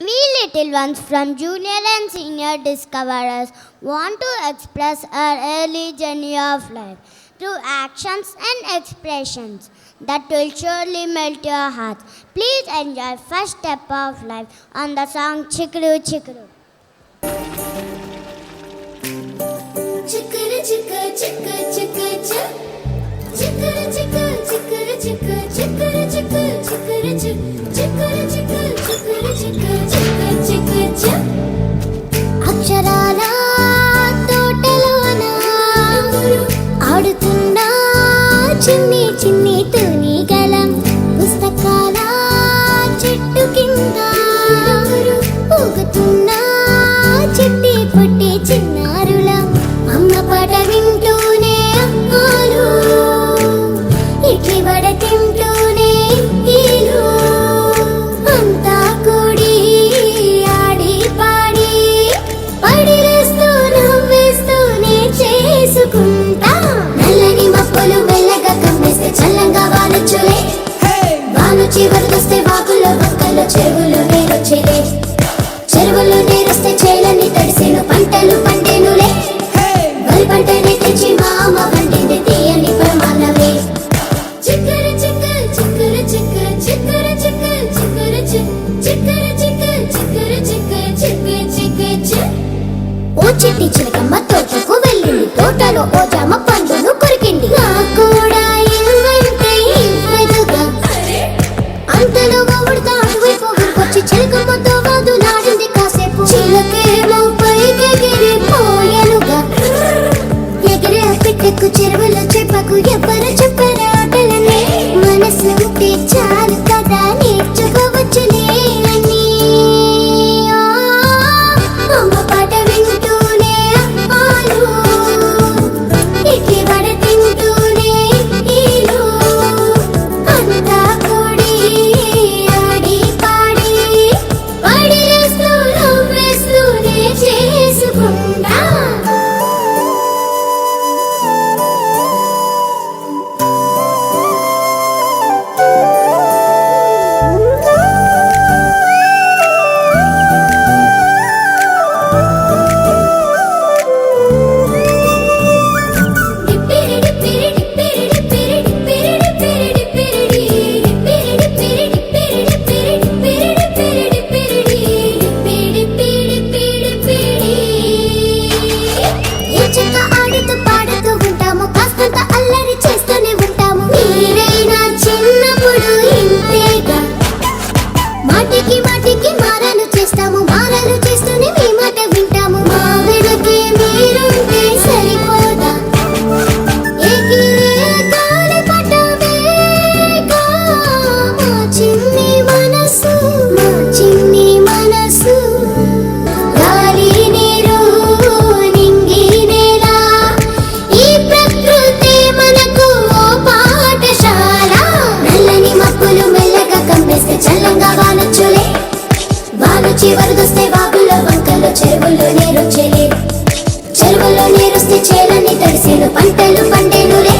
We little ones from junior and senior discoverers want to express our early journey of life through actions and expressions that will surely melt your hearts. Please enjoy first step of life on the song Chikru Chikru. Chikru chikru chikru chikru chikru chikru chikru chikru chikru chikru chikru chikru chikru chikru chikru అక్షరాల తోటలోన ఆడుతున్న చిన్ని చిన్ని తూనిగలం పుస్తకాల చెట్టు కింద ఊగుతున్న చిట్టి పొట్టి చిన్నారులం అమ్మ పాట వింటూనే అమ్మాలు ఇడ్లీ వడ తింటూనే ఇల్లు అంతా కూడి ఆడి పాడి పడిలేస్తూ నవ్వేస్తూనే చేసుకుంటా నల్లని మబ్బులు మెల్లగా కమ్మేస్తే చల్లంగా వానొచ్చులే వాను చివరికొస్తే వాగుల్లో బొక్కలు చెరువులు నీరొచ్చేలే చెరువులు నీరొస్తే చేలన్నీ తడిసేను పంటలు పండేనులే వరి పంటని తెచ్చి మా అమ్మ వండింది తీయని ప్రమాణమే చిక్కర చిక్కర చిక్కర చిక్కర చిక్కర చిక్కర చిక్కర చిక్కర చిక్కర చిక్కర చిక్కర చిక్కర చిక్కర ఓ చిట్టి చిలకమ్మ తోటకు వెళ్ళింది తోటలో ఓ జామ పండును కొరికింది నా కూడా ఇవ్వంటే ఇవ్వదుగా అంతలో ఉడతా అటువైపు వచ్చి చిలకమ్మతో వాదులాడింది కాసేపు చిలకేమో పైకెగిరిపోయెనుగా ఎగిరే పిట్టకు చెరువులో చెప్పకు ఎవరు చెప్పరా ఆటలనే మనసు ఉంటే చాలు కదా నేర్చుకోవచ్చులే అని అమ్మ పాట వింటూనే అమ్మాలు ఇడ్లీ వడ తింటూనే ఇల్లు అంతా కూడి ఆడి పాడి పడిలేస్తూ నవ్వేస్తూనే చేసుకుంటా మాటికి మాటికి మారాలు చేస్తాము మారాలు చేస్తూనే మీ మాట వింటాము మా వెనకే మీరుంటే సరిపోదా ఎగిరే గాలి పటవేగా మా చిన్ని మనసు మా చిన్ని మనసు గాలి నీరు నింగి నేల ఈ ప్రకృతి మనకు ఓ పాఠశాల నల్లని మబ్బులు మెల్లగా కమ్మేస్తే చల్లంగా వానొచ్చులే వాను చివరిదొస్తే వాగుల్లో వంకల్లో చెరువుల్లో నీరొచ్చేలే చెరువుల్లో నీరొస్తే చేలన్నీ తడిసేను పంటలు పండేనులే